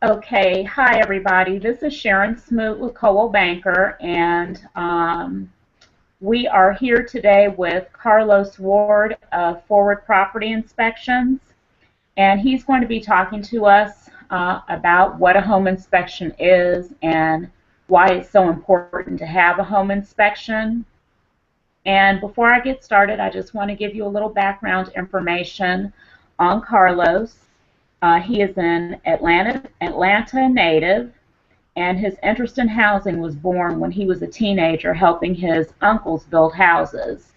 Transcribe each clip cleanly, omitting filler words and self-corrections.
Okay, hi everybody. This is Sharon Smoot with Coldwell Banker, and we are here today with Carlos Ward of Forward Property Inspections, and he's going to be talking to us about what a home inspection is and why it's so important to have a home inspection. And before I get started, I just want to give you a little background information on Carlos. He is an Atlanta native, and his interest in housing was born when he was a teenager helping his uncles build houses.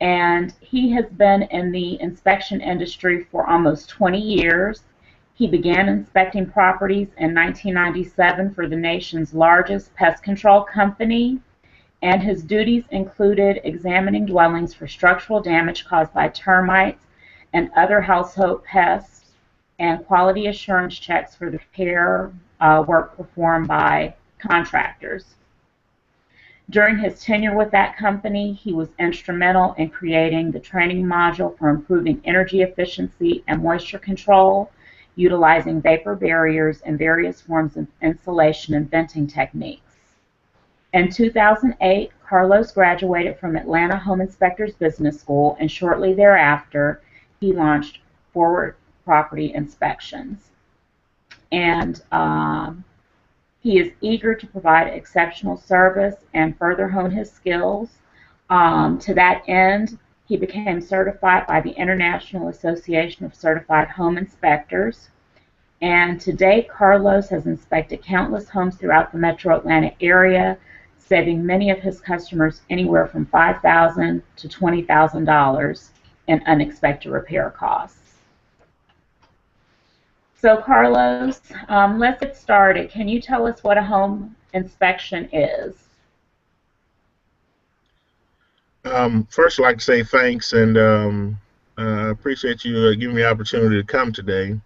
And he has been in the inspection industry for almost 20 years. He began inspecting properties in 1997 for the nation's largest pest control company, and his duties included examining dwellings for structural damage caused by termites and other household pests, and quality assurance checks for the repair work performed by contractors. During his tenure with that company, he was instrumental in creating the training module for improving energy efficiency and moisture control, utilizing vapor barriers and various forms of insulation and venting techniques. In 2008, Carlos graduated from Atlanta Home Inspectors Business School, and shortly thereafter, he launched Forward Property Inspections. And he is eager to provide exceptional service and further hone his skills. To that end, he became certified by the International Association of Certified Home Inspectors. And to date, Carlos has inspected countless homes throughout the metro Atlanta area, saving many of his customers anywhere from $5,000 to $20,000 in unexpected repair costs. So Carlos, let's get started. Can you tell us what a home inspection is? First, I'd like to say thanks and appreciate you giving me the opportunity to come today.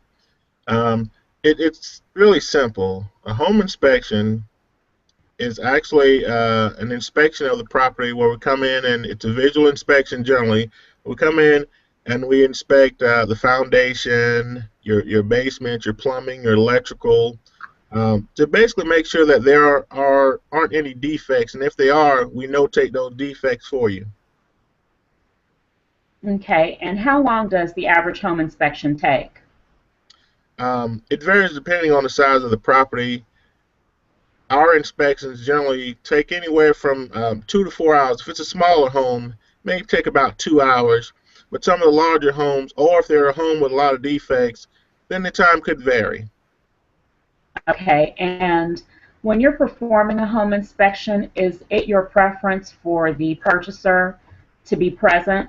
It's really simple. A home inspection is actually an inspection of the property where we come in, and it's a visual inspection generally. We come in and we inspect the foundation, your basement, your plumbing, your electrical, to basically make sure that there aren't any defects, and if they are, we notate those defects for you. Okay, and how long does the average home inspection take? It varies depending on the size of the property. Our inspections generally take anywhere from 2 to 4 hours. If it's a smaller home, it may take about 2 hours. But some of the larger homes, or if they're a home with a lot of defects, then the time could vary. Okay, and when you're performing a home inspection, is it your preference for the purchaser to be present?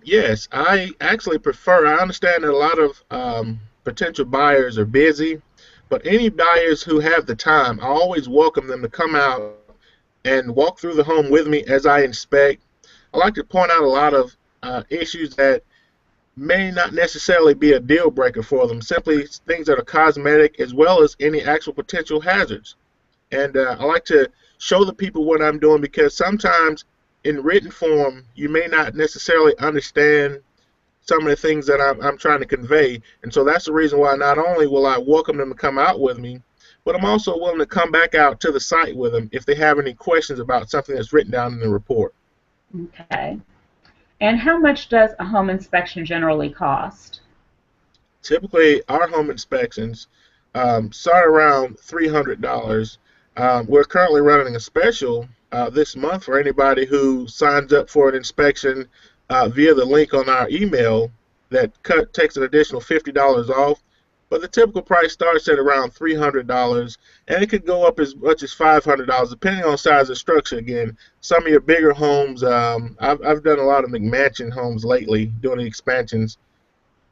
Yes, I actually prefer, I understand that a lot of potential buyers are busy, but any buyers who have the time, I always welcome them to come out and walk through the home with me as I inspect. I like to point out a lot of issues that may not necessarily be a deal breaker for them, simply things that are cosmetic as well as any actual potential hazards. And I like to show the people what I'm doing because sometimes in written form you may not necessarily understand some of the things that I'm trying to convey. And so that's the reason why not only will I welcome them to come out with me, but I'm also willing to come back out to the site with them if they have any questions about something that's written down in the report. Okay. And how much does a home inspection generally cost? Typically, our home inspections start around $300. We're currently running a special this month for anybody who signs up for an inspection via the link on our email that takes an additional $50 off. But the typical price starts at around $300, and it could go up as much as $500 depending on size of structure. Again, some of your bigger homes, I've done a lot of McMansion homes lately doing the expansions,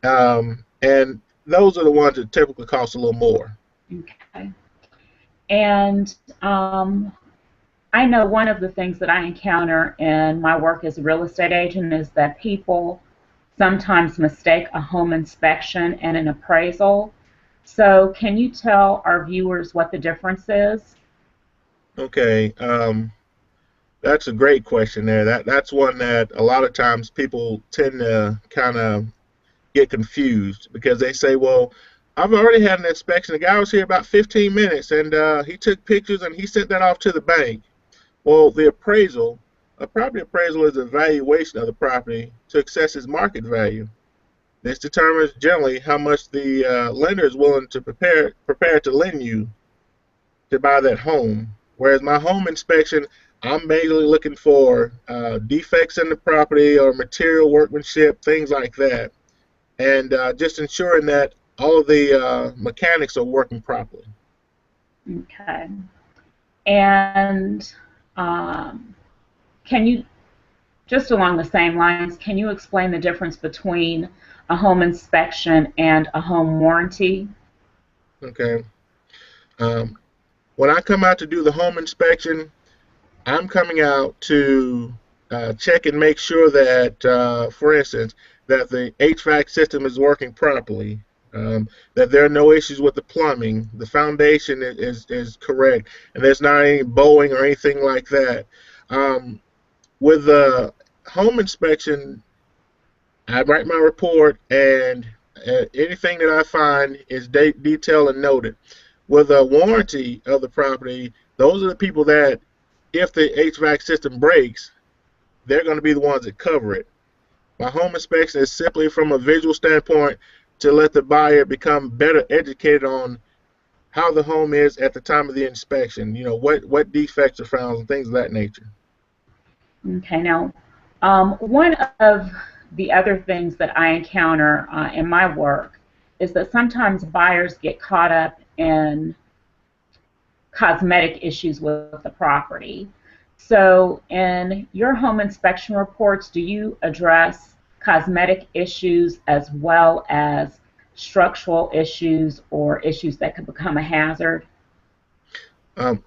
and those are the ones that typically cost a little more. Okay. And I know one of the things that I encounter in my work as a real estate agent is that people sometimes mistake a home inspection and an appraisal. So can you tell our viewers what the difference is? Okay, that's a great question there. That's one that a lot of times people tend to kind of get confused because they say, well, I've already had an inspection. The guy was here about 15 minutes, and he took pictures and he sent that off to the bank. Well, the appraisal, a property appraisal is a valuation of the property to assess its market value. This determines generally how much the lender is willing to prepare to lend you to buy that home. Whereas my home inspection, I'm mainly looking for defects in the property or material workmanship, things like that, and just ensuring that all of the mechanics are working properly. Okay. And can you, just along the same lines, can you explain the difference between a home inspection and a home warranty? Okay. When I come out to do the home inspection, I'm coming out to check and make sure that, for instance, that the HVAC system is working properly, that there are no issues with the plumbing, the foundation is correct, and there's not any bowing or anything like that. With the home inspection, I write my report, and anything that I find is detailed and noted. With a warranty of the property, those are the people that, if the HVAC system breaks, they're going to be the ones that cover it. My home inspection is simply from a visual standpoint to let the buyer become better educated on how the home is at the time of the inspection, you know, what defects are found and things of that nature. Okay, now, one of the other things that I encounter in my work is that sometimes buyers get caught up in cosmetic issues with the property. So in your home inspection reports, do you address cosmetic issues as well as structural issues or issues that could become a hazard?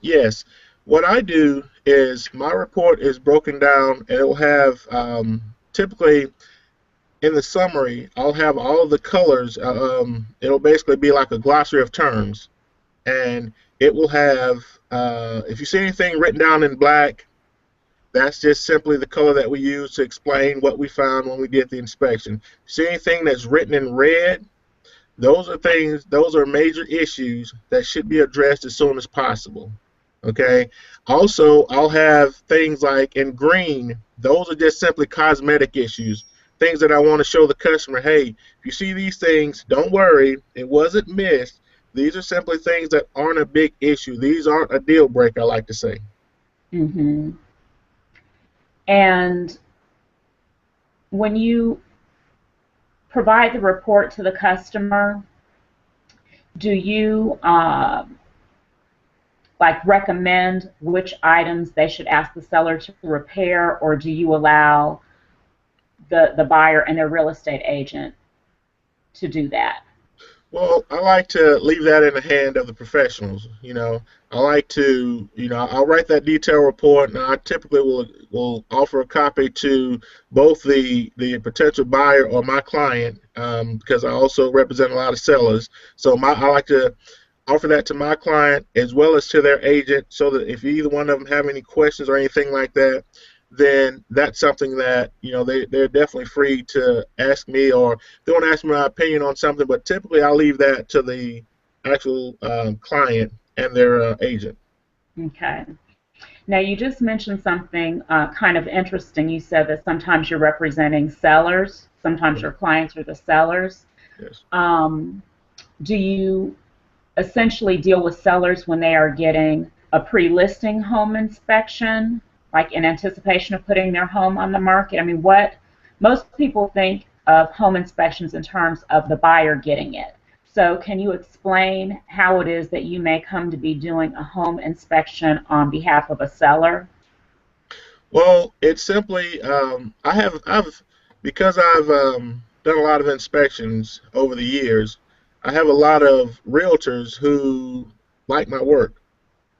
Yes. What I do is my report is broken down, and it will have typically in the summary, I'll have all of the colors. It'll basically be like a glossary of terms, and it will have, if you see anything written down in black, that's just simply the color that we use to explain what we found when we did the inspection. See anything that's written in red, those are major issues that should be addressed as soon as possible. Okay. Also, I'll have things like in green, those are just simply cosmetic issues, things that I want to show the customer, hey, if you see these things, don't worry, it wasn't missed. These are simply things that aren't a big issue. These aren't a deal breaker, I like to say. Mm-hmm. And when you provide the report to the customer, do you like recommend which items they should ask the seller to repair, or do you allow the buyer and their real estate agent to do that? Well, I like to leave that in the hand of the professionals. I like to, I'll write that detailed report, and I typically will offer a copy to both the potential buyer or my client, because I also represent a lot of sellers. So I like to offer that to my client as well as to their agent, so that if either one of them have any questions or anything like that, then that's something that they're definitely free to ask me, or they want to ask me my opinion on something. But typically, I'll leave that to the actual client and their agent. Okay. Now, you just mentioned something kind of interesting. You said that sometimes you're representing sellers, sometimes your clients are the sellers. Yes. Do you essentially deal with sellers when they are getting a pre-listing home inspection, like in anticipation of putting their home on the market? I mean, what most people think of home inspections in terms of the buyer getting it. So can you explain how it is that you may come to be doing a home inspection on behalf of a seller? Well, it's simply because I've done a lot of inspections over the years. I have a lot of realtors who like my work,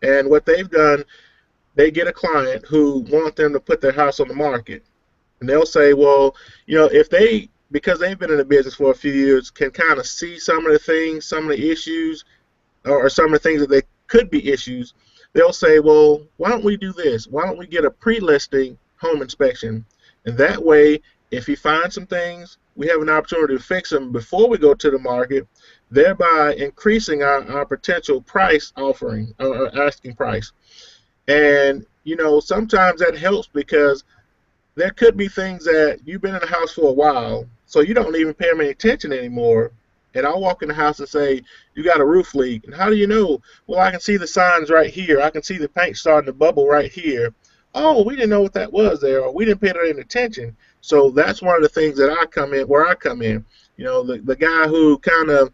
and what they've done, they get a client who want them to put their house on the market, and they'll say, well, if they, because they've been in the business for a few years, can kind of see some of the things, some of the issues, or some of the things that they could be issues, they'll say, well, why don't we do this? Why don't we get a pre-listing home inspection? And that way, if he finds some things, we have an opportunity to fix them before we go to the market, thereby increasing our potential price offering or asking price. And sometimes that helps because there could be things that you've been in the house for a while, so you don't even pay them any attention anymore. And I'll walk in the house and say, you got a roof leak. And how do you know? Well, I can see the signs right here. I can see the paint starting to bubble right here. Oh, we didn't know what that was there, or we didn't pay that any attention. So that's one of the things that where I come in. The guy who kind of,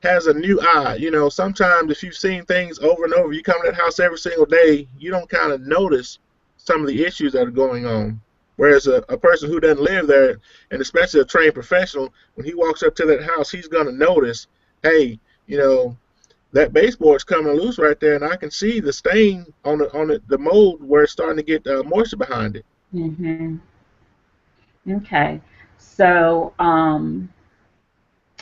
has a new eye. Sometimes if you've seen things over and over, you come to that house every single day, you don't kind of notice some of the issues that are going on. Whereas a person who doesn't live there, and especially a trained professional, when he walks up to that house, he's going to notice, hey, that baseboard's coming loose right there, and I can see the stain on the mold where it's starting to get moisture behind it. Mm-hmm. Okay. So,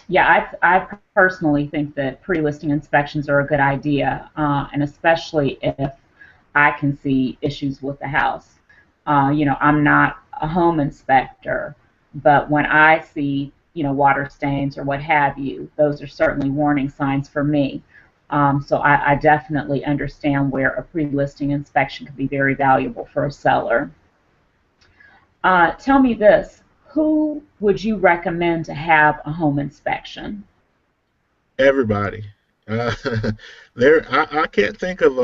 yeah, I personally think that pre-listing inspections are a good idea, and especially if I can see issues with the house. I'm not a home inspector, but when I see, water stains or what have you, those are certainly warning signs for me. So I definitely understand where a pre-listing inspection could be very valuable for a seller. Tell me this. Who would you recommend to have a home inspection? Everybody. Uh, I can't think of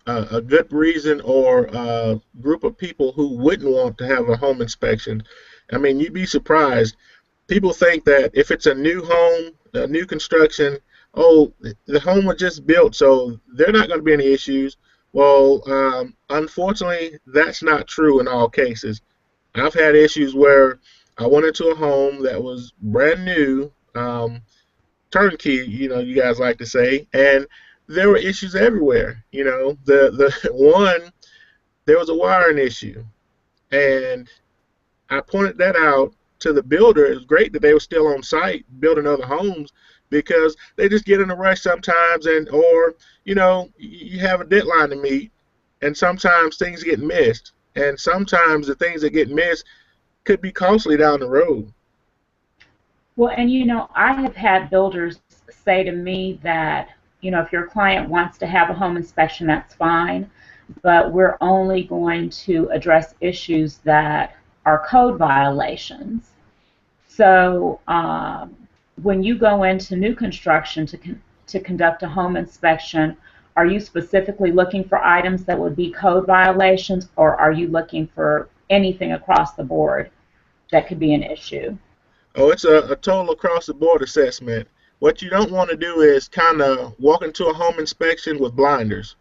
a good reason or a group of people who wouldn't want to have a home inspection. I mean, you'd be surprised. People think that if it's a new home, a new construction, oh, the home was just built, so there are not going to be any issues. Well, unfortunately, that's not true in all cases. I've had issues where I went into a home that was brand new, turnkey, you guys like to say, and there were issues everywhere. The one, there was a wiring issue, and I pointed that out to the builder. It was great that they were still on site building other homes because they just get in a rush sometimes, or you have a deadline to meet, and sometimes things get missed, and sometimes the things that get missed could be costly down the road. Well, and I have had builders say to me that, if your client wants to have a home inspection, that's fine, but we're only going to address issues that are code violations. So when you go into new construction to conduct a home inspection, are you specifically looking for items that would be code violations, or are you looking for anything across the board that could be an issue? Oh, it's a total across the board assessment. What you don't want to do is kind of walk into a home inspection with blinders.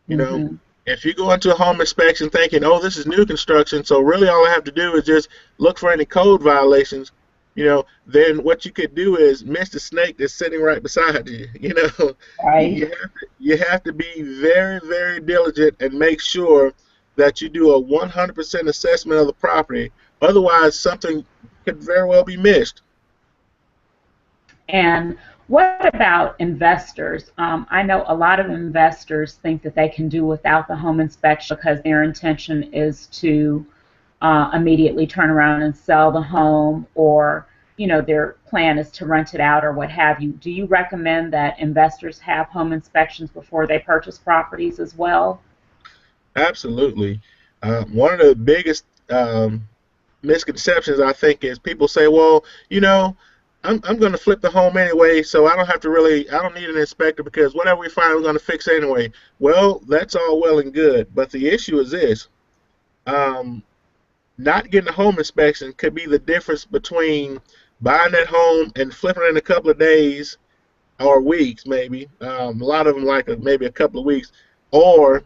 You know, Mm-hmm. if you go into a home inspection thinking, oh, this is new construction, so really all I have to do is just look for any code violations, then what you could do is miss the snake that's sitting right beside you. Right. You have to be very, very diligent and make sure that you do a 100% assessment of the property. Otherwise, something could very well be missed. And what about investors? I know a lot of investors think that they can do without the home inspection because their intention is to immediately turn around and sell the home, or their plan is to rent it out or what have you. Do you recommend that investors have home inspections before they purchase properties as well? Absolutely. One of the biggest misconceptions I think is people say, well, I'm going to flip the home anyway, so I don't need an inspector because whatever we find, we're going to fix anyway. Well, that's all well and good, but the issue is this. Um, Not getting a home inspection could be the difference between buying that home and flipping it in a couple of days or weeks, maybe. A lot of them like maybe a couple of weeks, or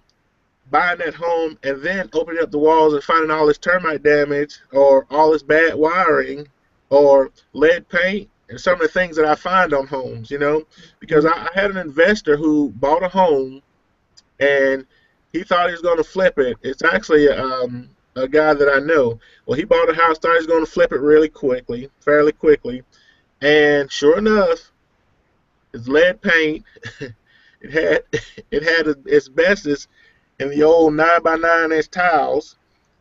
buying that home and then opening up the walls and finding all this termite damage or all this bad wiring or lead paint and some of the things that I find on homes, because I had an investor who bought a home and he thought he was going to flip it. It's actually a guy that I know. Well, he bought a house, thought he was going to flip it really quickly, fairly quickly, and sure enough, it's lead paint. it had it had asbestos in the old 9 by 9 inch tiles,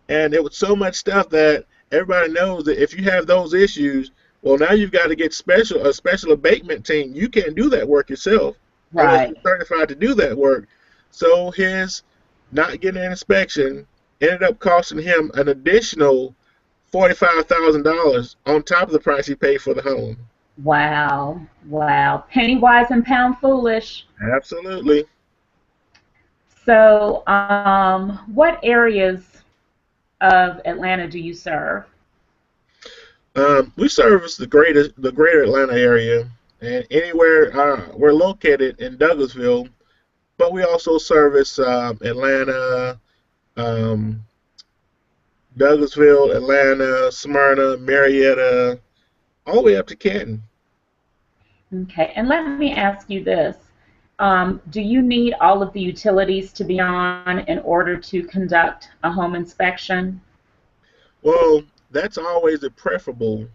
and it was so much stuff that everybody knows that if you have those issues, well, now you've got to get a special abatement team. You can't do that work yourself unless Right. you're certified to do that work. So his not getting an inspection ended up costing him an additional $45,000 on top of the price he paid for the home. Wow. Wow. Penny wise and pound foolish. Absolutely. So, what areas of Atlanta do you serve? We service the greater Atlanta area, and anywhere we're located in Douglasville, but we also service Atlanta, um, Douglasville, Atlanta, Smyrna, Marietta, all the way up to Canton. Okay, and let me ask you this. Do you need all of the utilities to be on in order to conduct a home inspection? Well, that's always the preferable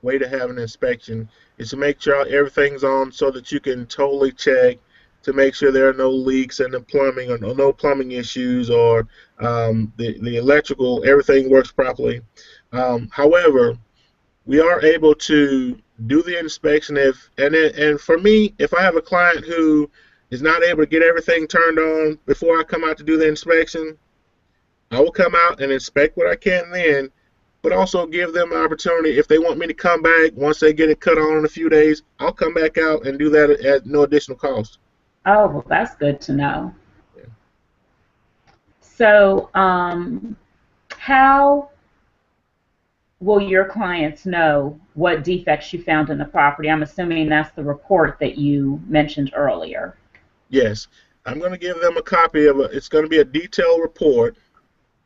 way to have an inspection is to make sure everything's on so that you can totally check to make sure there are no leaks in the plumbing or no plumbing issues or the electrical, everything works properly. However, we are able to do the inspection and for me, if I have a client who is not able to get everything turned on before I come out to do the inspection, I will come out and inspect what I can then, but also give them an opportunity if they want me to come back once they get it cut on in a few days. I'll come back out and do that at no additional cost. Oh, well, that's good to know. Yeah. So, how will your clients know what defects you found in the property? I'm assuming that's the report that you mentioned earlier. Yes, I'm going to give them a copy of it. It's going to be a detailed report,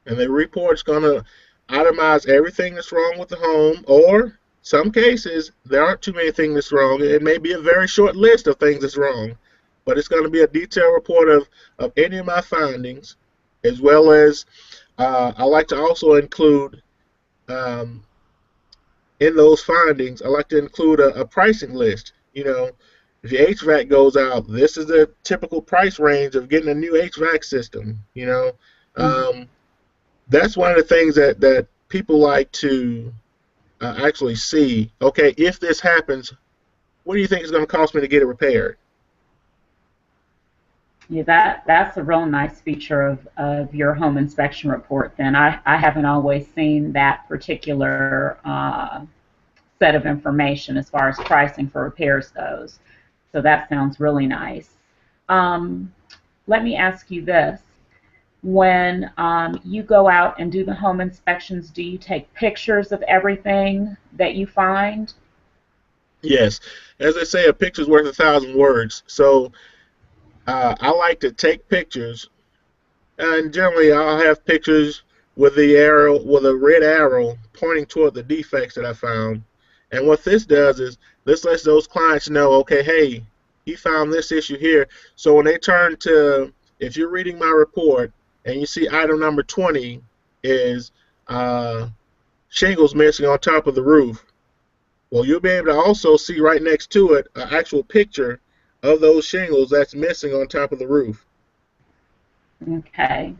and the report's going to itemize everything that's wrong with the home, or some cases there aren't too many things that's wrong. It may be a very short list of things that's wrong, but it's going to be a detailed report of any of my findings, as well as I like to also include um, in those findings, I like to include a pricing list. If your HVAC goes out, this is the typical price range of getting a new HVAC system. Mhm. Um, that's one of the things that people like to actually see. Okay, if this happens, what do you think it's going to cost me to get it repaired? Yeah, that's a real nice feature of your home inspection report. Then I haven't always seen that particular set of information as far as pricing for repairs goes. So that sounds really nice. Um, Let me ask you this. When you go out and do the home inspections, do you take pictures of everything that you find? Yes, as they say, a picture's worth 1,000 words. So I like to take pictures, and generally I'll have pictures with a red arrow pointing toward the defects that I found. And what this does is this lets those clients know, okay, hey, he found this issue here. So when they turn to, if you're reading my report and you see item number 20 is uh, shingles missing on top of the roof, well, you'll be able to also see right next to it an actual picture of those shingles that's missing on top of the roof. Okay.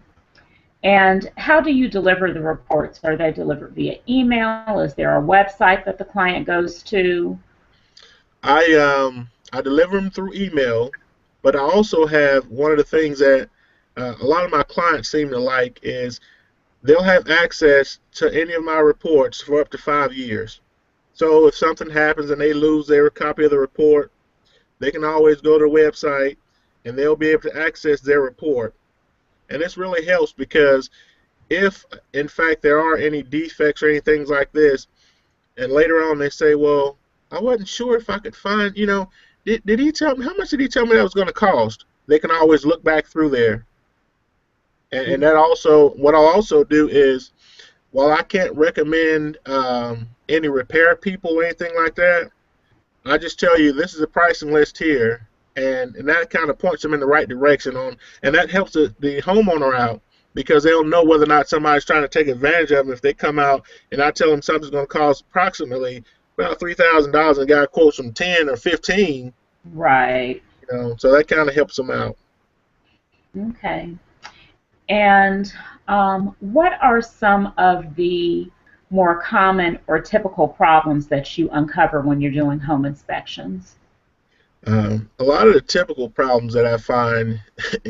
And how do you deliver the reports? Are they delivered via email? Is there a website that the client goes to? I deliver them through email, but I also have one of the things that a lot of my clients seem to like is they'll have access to any of my reports for up to 5 years. So if something happens and they lose their copy of the report, they can always go to the website and they'll be able to access their report. And this really helps because if in fact there are any defects or anything like this, and later on they say, well, I wasn't sure if I could find, did he tell me, how much did he tell me that was going to cost? They can always look back through there. And that also, what I'll also do is, while I can't recommend any repair people or anything like that, I just tell you this is a pricing list here, and that kind of points them in the right direction on, and that helps the homeowner out because they'll know whether or not somebody's trying to take advantage of them if they come out and I tell them something's going to cost approximately about $3,000 and got quotes from 10 or 15, Right. so that kind of helps them out. Okay. And what are some of the more common or typical problems that you uncover when you're doing home inspections? A lot of the typical problems that I find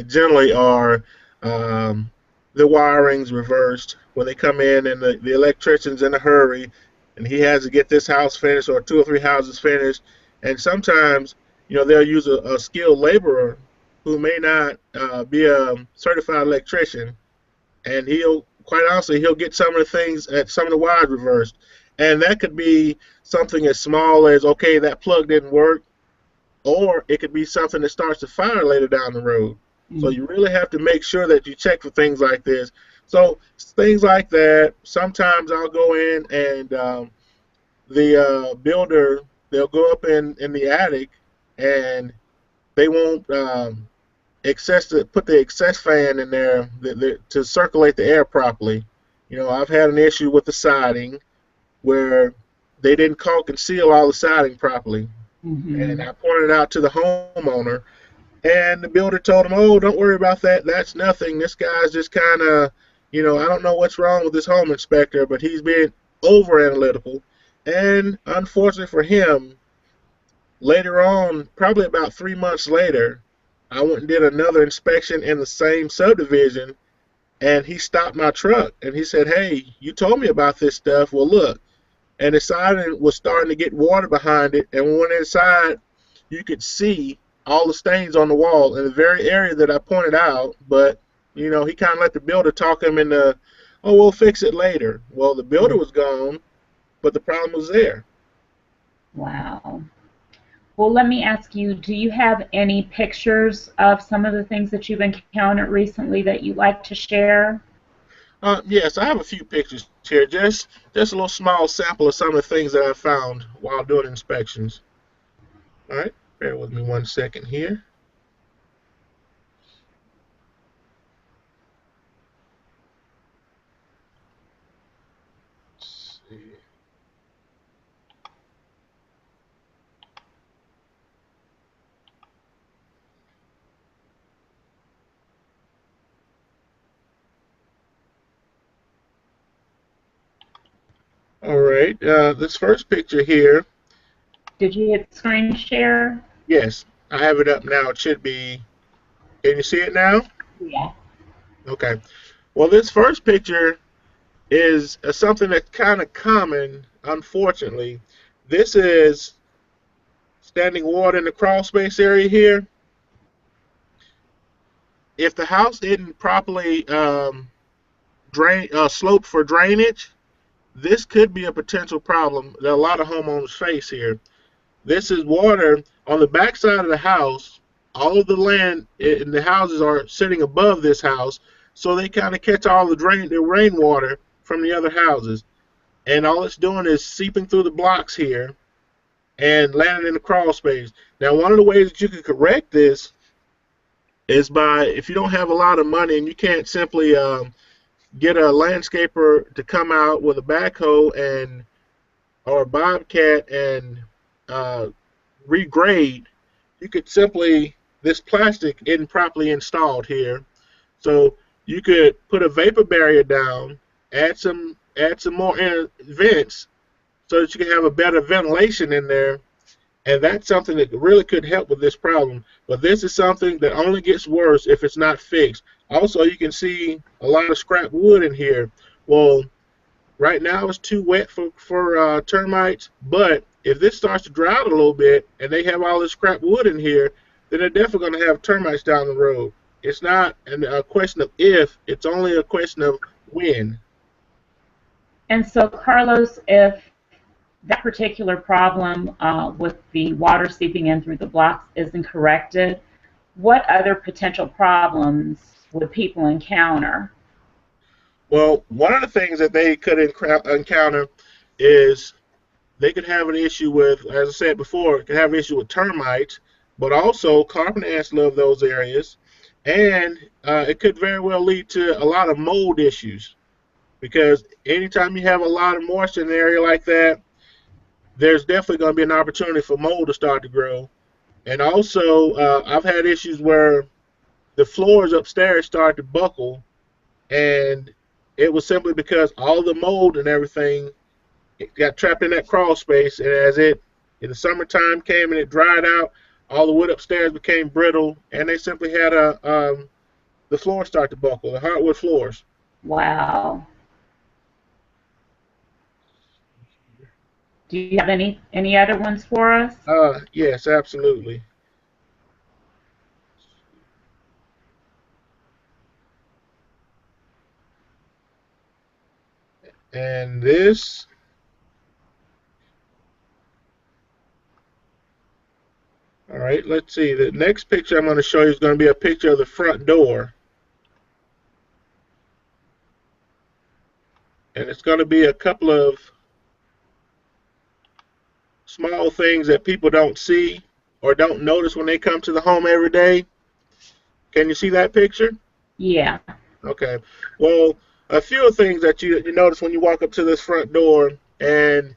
generally are um, the wiring's reversed when they come in and the electrician's in a hurry and he has to get this house finished or two or three houses finished. And sometimes, they'll use a skilled laborer who may not be a certified electrician, and quite honestly, he'll get some of the things at some of the wires reversed. And that could be something as small as, okay, that plug didn't work, or it could be something that starts a fire later down the road. So you really have to make sure that you check for things like this. So things like that. Sometimes I'll go in and the builder, they'll go up in the attic and they won't put the excess fan in there to circulate the air properly. I've had an issue with the siding where they didn't caulk and seal all the siding properly. And I pointed out to the homeowner, and the builder told him, "Oh, don't worry about that. That's nothing. This guy's just kind of, I don't know what's wrong with this home inspector, but he's being over analytical." And unfortunately for him, later on, probably about 3 months later, I went and did another inspection in the same subdivision, and he stopped my truck and he said, "Hey, you told me about this stuff. Well, look." And the siding was starting to get water behind it, and when we went inside, you could see all the stains on the wall in the very area that I pointed out. But he kind of let the builder talk him into, "Oh, we'll fix it later." Well, the builder was gone, but the problem was there. Wow. Well, let me ask you, do you have any pictures of some of the things that you've encountered recently that you'd like to share? Yes, I have a few pictures here, just a little small sample of some of the things that I found while doing inspections. All right, bear with me 1 second here. Let's see. All right, this first picture here, Did you hit screen share? yes, I have it up now. It should be, can you see it now? Yeah. Okay. Well, this first picture is something that's kind of common, unfortunately. This is standing water in the crawl space area here. If the house didn't properly slope for drainage, this could be a potential problem that a lot of homeowners face here. This is water on the back side of the house. All of the land in the houses are sitting above this house, so they kind of catch all the rainwater from the other houses. And all it's doing is seeping through the blocks here and landing in the crawl space. Now, one of the ways that you can correct this is by, if you don't have a lot of money and you can't simply get a landscaper to come out with a backhoe or a bobcat and regrade, you could simply, this plastic isn't properly installed here, so you could put a vapor barrier down, add some more vents so that you can have a better ventilation in there, and that's something that really could help with this problem. But this is something that only gets worse if it's not fixed. Also, you can see a lot of scrap wood in here. Well, right now it's too wet for termites, but if this starts to dry out a little bit and they have all this scrap wood in here, then they're definitely going to have termites down the road. It's not a question of if, it's only a question of when. And so, Carlos, if that particular problem with the water seeping in through the blocks isn't corrected, what other potential problems would people encounter? Well, one of the things that they could encounter is they could have an issue with, as I said before, it could have an issue with termites, but also carpet ants love those areas, and it could very well lead to a lot of mold issues, because anytime you have a lot of moisture in an area like that, there's definitely going to be an opportunity for mold to start to grow. And also, I've had issues where the floors upstairs start to buckle, and it was simply because all the mold and everything, it got trapped in that crawl space, and as it in the summertime came and it dried out, all the wood upstairs became brittle, and they simply had the floors start to buckle, the hardwood floors. Wow. Do you have any other ones for us? Yes, absolutely. And this, all right, let's see. The next picture I'm going to show you is going to be a picture of the front door. And it's going to be a couple of small things that people don't see or don't notice when they come to the home every day. Can you see that picture? Yeah. Okay. Well, a few things that you notice when you walk up to this front door, and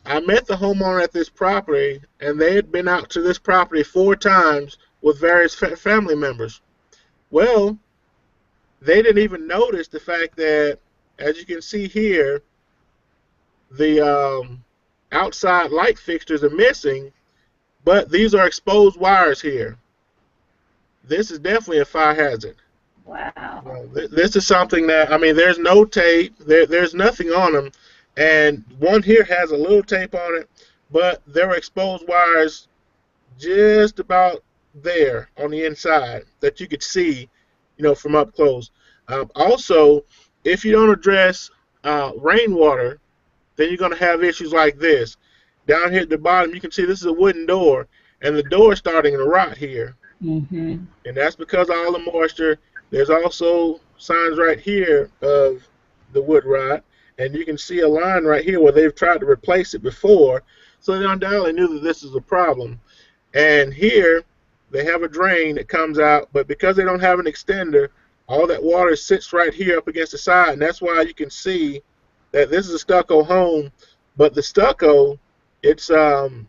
I met the homeowner at this property, and they had been out to this property 4 times with various family members. Well, they didn't even notice the fact that, as you can see here, the outside light fixtures are missing, but these are exposed wires here. This is definitely a fire hazard. Wow. This is something that, I mean, there's no tape, there's nothing on them, and one here has a little tape on it, but there are exposed wires just about there on the inside that you could see, from up close. Also, if you don't address rainwater, then you're going to have issues like this. Down here at the bottom, you can see this is a wooden door, and the door is starting to rot here. Mm-hmm. And that's because of all the moisture. There's also signs right here of the wood rot, and you can see a line right here where they've tried to replace it before, so they undoubtedly knew that this is a problem. And here, they have a drain that comes out, but because they don't have an extender, all that water sits right here up against the side, and that's why you can see that this is a stucco home, but the stucco, it's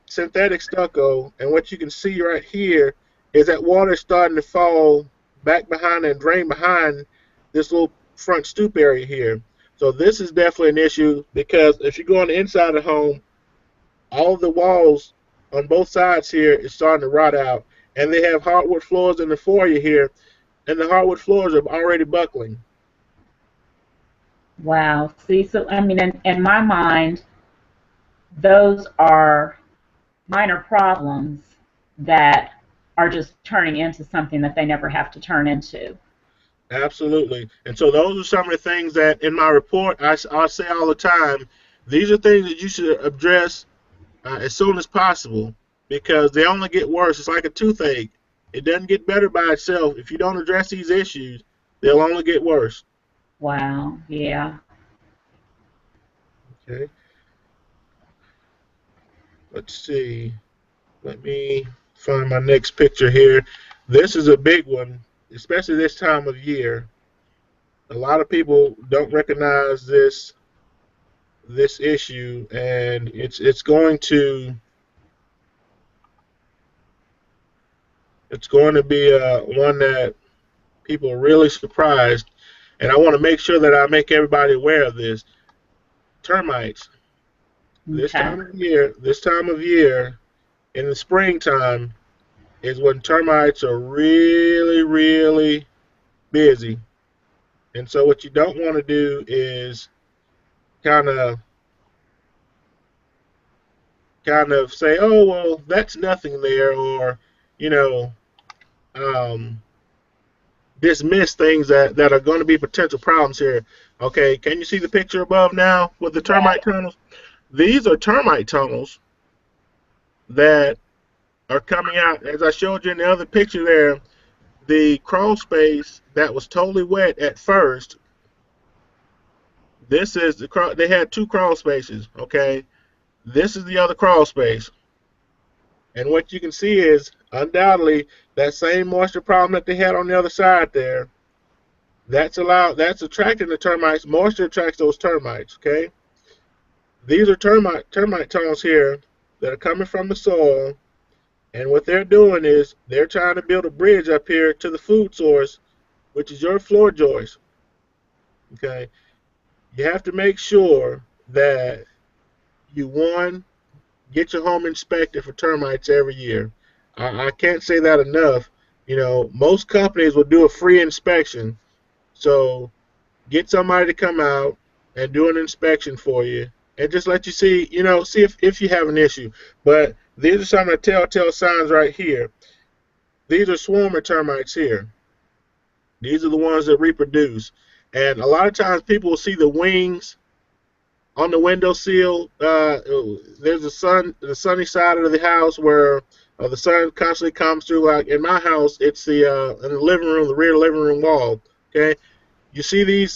synthetic stucco, and what you can see right here is that water starting to fall back behind and drain behind this little front stoop area here. So this is definitely an issue, because if you go on the inside of the home, all of the walls on both sides here is starting to rot out, and they have hardwood floors in the foyer here, and the hardwood floors are already buckling. Wow. See, so I mean, in my mind, those are minor problems that are just turning into something that they never have to turn into. Absolutely. And so those are some of the things that in my report I say all the time. These are things that you should address as soon as possible, because they only get worse. It's like a toothache. It doesn't get better by itself. If you don't address these issues, they'll only get worse. Wow. Yeah. Okay. Let's see. Let me find my next picture here. This is a big one, especially this time of year. A lot of people don't recognize this issue, and it's going to be one that people are really surprised, and I want to make sure that I make everybody aware of this. Termites. Okay. This time of year, in the springtime, is when termites are really, really busy. And so what you don't want to do is kind of say, oh well, that's nothing there, or you know, um, dismiss things that are going to be potential problems here. Okay, can you see the picture above now with the termite tunnels? These are termite tunnels that are coming out. As I showed you in the other picture there, the crawl space that was totally wet at first, this is they had 2 crawl spaces, okay? This is the other crawl space. And what you can see is undoubtedly that same moisture problem that they had on the other side there. That's attracting the termites. Moisture attracts those termites, okay? These are termite tunnels here that are coming from the soil, and what they're doing is they're trying to build a bridge up here to the food source, which is your floor joist, okay? You have to make sure that you, one, get your home inspected for termites every year. I can't say that enough. Most companies will do a free inspection. So get somebody to come out and do an inspection for you and just let you see, see if you have an issue. But these are some of the telltale signs right here. These are swarmer termites here. These are the ones that reproduce. And a lot of times people will see the wings on the windowsill. There's the sunny side of the house where the sun constantly comes through. Like in my house, it's in the living room, the rear living room wall. Okay, you see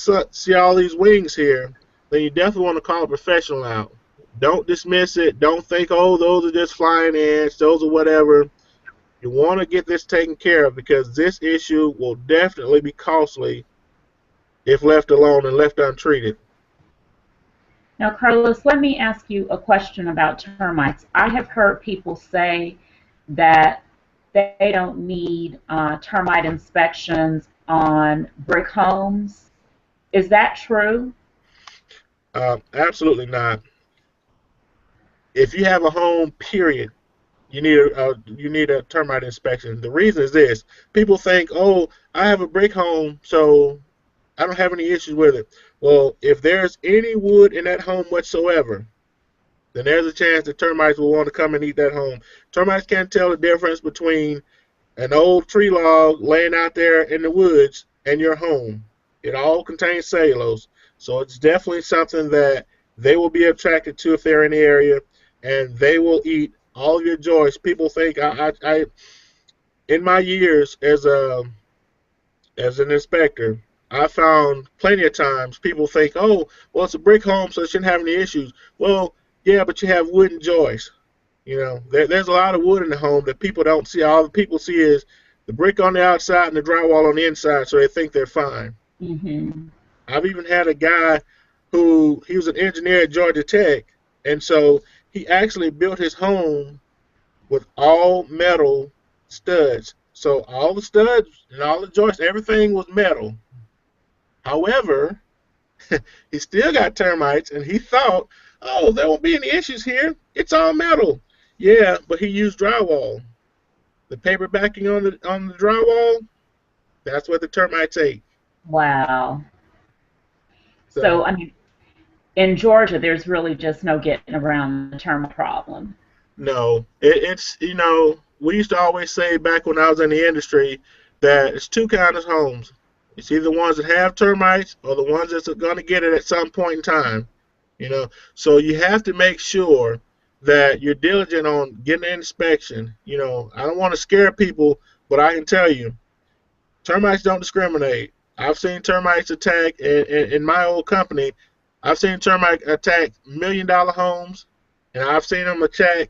all these wings here, then you definitely want to call a professional out. Don't dismiss it. Don't think, oh, those are just flying ants, those are whatever. You want to get this taken care of because this issue will definitely be costly if left alone and left untreated. Now, Carlos, let me ask you a question about termites. I have heard people say that they don't need termite inspections on brick homes. Is that true? Absolutely not. If you have a home, period, you need a termite inspection. The reason is this: people think, oh, I have a brick home, so I don't have any issues with it. Well, if there's any wood in that home whatsoever, then there's a chance that termites will want to come and eat that home. Termites can't tell the difference between an old tree log laying out there in the woods and your home. It all contains cellulose. So it's definitely something that they will be attracted to if they're in the area, and they will eat all of your joists. People think in my years as an inspector, I found plenty of times people think, oh, well, it's a brick home, so it shouldn't have any issues. Well, yeah, but you have wooden joists. There's a lot of wood in the home that people don't see. All the people see is the brick on the outside and the drywall on the inside, so they think they're fine. Mm-hmm. I've even had a guy who he was an engineer at Georgia Tech, and so he actually built his home with all metal studs. So all the studs and all the joists, everything was metal. However, he still got termites, and he thought, oh, there won't be any issues here. It's all metal. Yeah, but he used drywall. The paper backing on the drywall, that's what the termites ate. Wow. So, So I mean, in Georgia, there's really just no getting around the termite problem. no, it's we used to always say back when I was in the industry that it's two kinds of homes. It's either the ones that have termites or the ones that's going to get it at some point in time. So you have to make sure that you're diligent on getting an inspection. I don't want to scare people, but I can tell you, termites don't discriminate. I've seen termites attack in my old company. I've seen termites attack $1 million homes, and I've seen them attack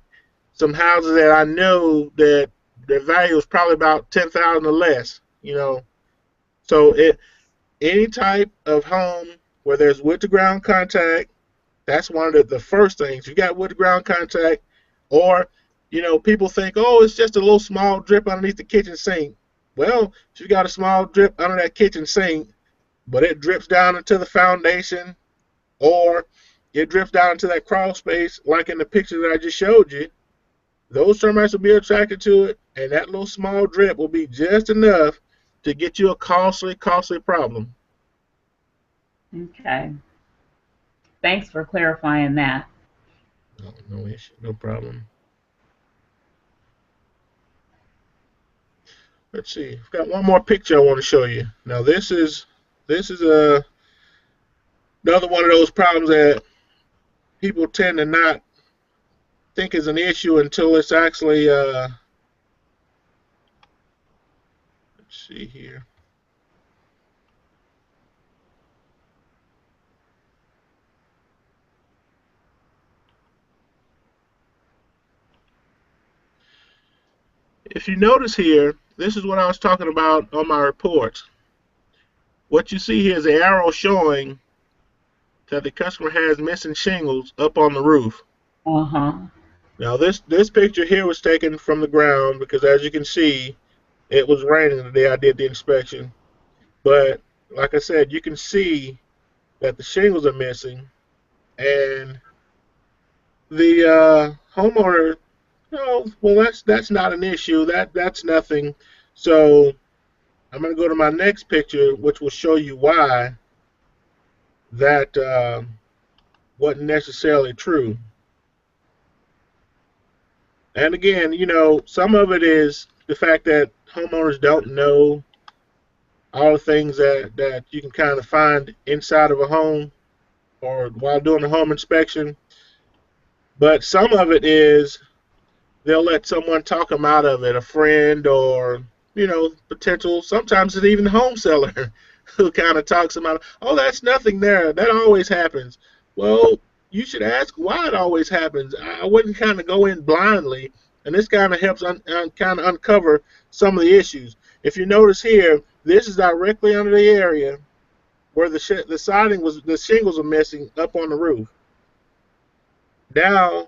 some houses that I know that their value is probably about 10,000 or less. So any type of home where there's wood to ground contact, that's one of the first things. You got wood to ground contact, or people think, oh, it's just a little small drip underneath the kitchen sink. Well, if you got a small drip under that kitchen sink, but it drips down into the foundation, or it drips down into that crawl space, like in the picture that I just showed you, those termites will be attracted to it, and that little small drip will be just enough to get you a costly problem. Okay. Thanks for clarifying that. No issue, no problem. Let's see. I've got one more picture I want to show you. Now this is another one of those problems that people tend to not think is an issue until it's actually let's see here. If you notice here, this is what I was talking about on my reports. What you see here is the arrow showing that the customer has missing shingles up on the roof. Uh-huh. Now this picture here was taken from the ground because, as you can see, it was raining the day I did the inspection. But like I said, you can see that the shingles are missing, and the homeowner, oh, well, that's not an issue. That's nothing. So I'm going to go to my next picture, which will show you why that wasn't necessarily true. And again, some of it is the fact that homeowners don't know all the things that you can kind of find inside of a home or while doing a home inspection. But some of it is they'll let someone talk them out of it, a friend or potential. Sometimes it's even the home seller who kind of talks them out. Oh, that's nothing there. That always happens. Well, you should ask why it always happens. I wouldn't kind of go in blindly, and this kind of helps kind of uncover some of the issues. If you notice here, this is directly under the area where the siding was, the shingles are missing up on the roof. Now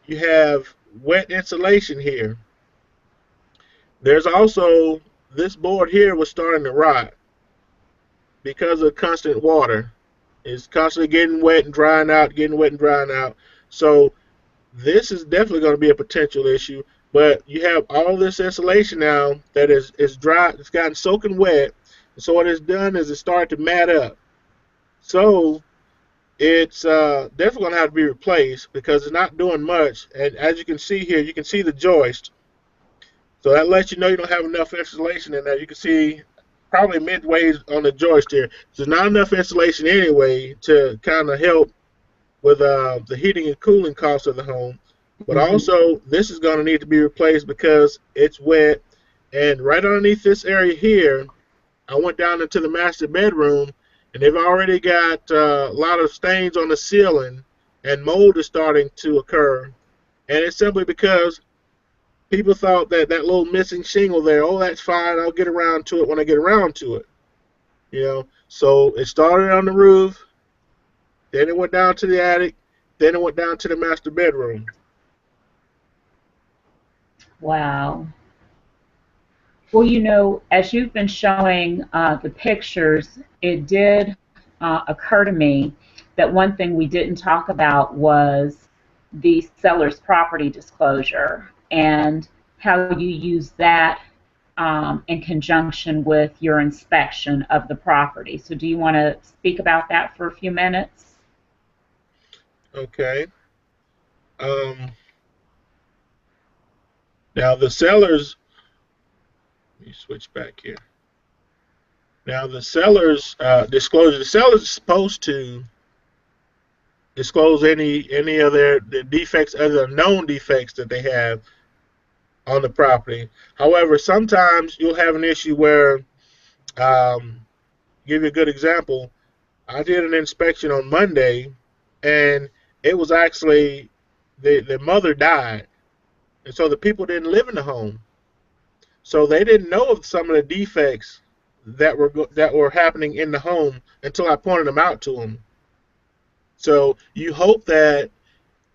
you have wet insulation here. There's also, this board here was starting to rot because of constant water. It's constantly getting wet and drying out, getting wet and drying out. So this is definitely going to be a potential issue. But you have all this insulation now that is dry. It's gotten soaking wet. And so what it's done is it started to mat up. So it's definitely going to have to be replaced because it's not doing much. And as you can see here, you can see the joist. So that lets you know you don't have enough insulation in there. You can see probably midway on the joist here. There's not enough insulation anyway to kind of help with the heating and cooling costs of the home. But also, this is going to need to be replaced because it's wet. And right underneath this area here, I went down into the master bedroom, and they've already got a lot of stains on the ceiling, and mold is starting to occur. And it's simply because people thought that little missing shingle there, oh, that's fine, I'll get around to it when I get around to it. So it started on the roof, then it went down to the attic, then it went down to the master bedroom. Wow. Well, as you've been showing the pictures, it did occur to me that one thing we didn't talk about was the seller's property disclosure and how you use that in conjunction with your inspection of the property. So do you want to speak about that for a few minutes? Okay. Now the sellers, let me switch back here. Now the seller's disclosure, the seller is supposed to disclose any of their defects, other known defects that they have on the property. However, sometimes you'll have an issue where, give you a good example, I did an inspection on Monday, and it was actually the mother died, and so the people didn't live in the home, so they didn't know of some of the defects that were happening in the home until I pointed them out to them. So you hope that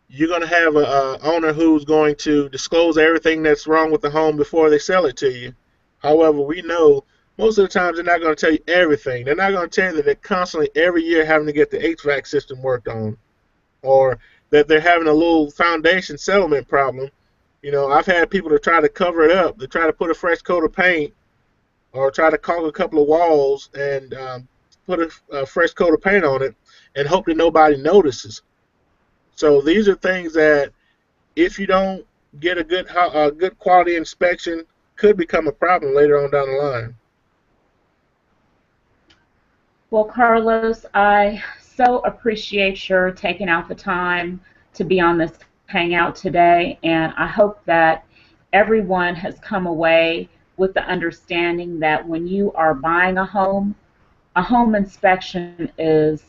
you're going to have a owner who's going to disclose everything that's wrong with the home before they sell it to you. However, we know most of the times they're not going to tell you everything. They're not going to tell you that they're constantly every year having to get the HVAC system worked on, or that they're having a little foundation settlement problem. I've had people to try to cover it up, to try to put a fresh coat of paint, or try to caulk a couple of walls and put a fresh coat of paint on it and hope that nobody notices. So these are things that, if you don't get a good quality inspection, could become a problem later on down the line. Well, Carlos, I so appreciate your taking out the time to be on this hangout today, and I hope that everyone has come away with the understanding that when you are buying a home inspection is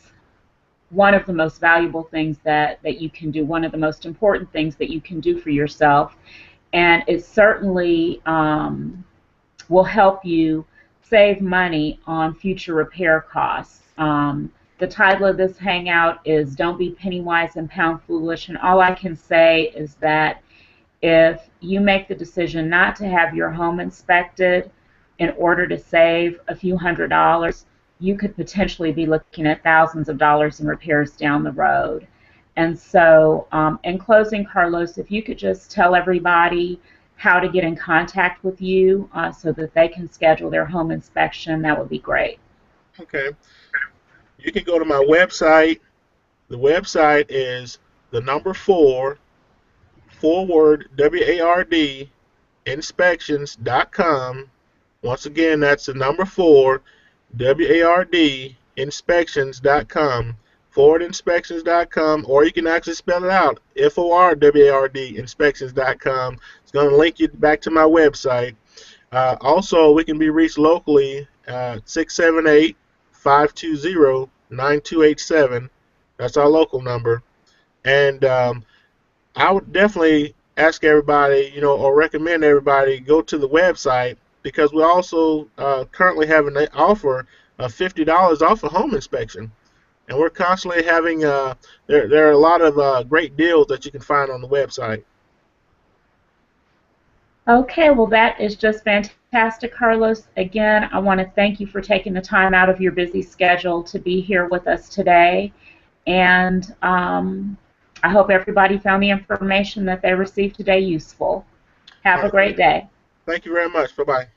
one of the most valuable things that you can do, one of the most important things that you can do for yourself, and it certainly will help you save money on future repair costs. The title of this hangout is Don't Be Penny Wise and Pound Foolish, and all I can say is that if you make the decision not to have your home inspected in order to save a few $100s, you could potentially be looking at thousands of dollars in repairs down the road. And so, in closing, Carlos, if you could just tell everybody how to get in contact with you so that they can schedule their home inspection, that would be great. Okay. You can go to my website. The website is the number four forward WARD inspections.com. Once again, that's the number four WARD inspections.com. Forwardinspections.com, or you can actually spell it out, FORWARD inspections.com. It's going to link you back to my website. Also, we can be reached locally, 678-520-9287. That's our local number. And I would definitely ask everybody, or recommend everybody go to the website, because we also currently have an offer of $50 off a home inspection. And we're constantly having, there are a lot of great deals that you can find on the website. Okay, well, that is just fantastic, Carlos. Again, I want to thank you for taking the time out of your busy schedule to be here with us today. And I hope everybody found the information that they received today useful. All Have a right. great day. Thank you very much. Bye-bye.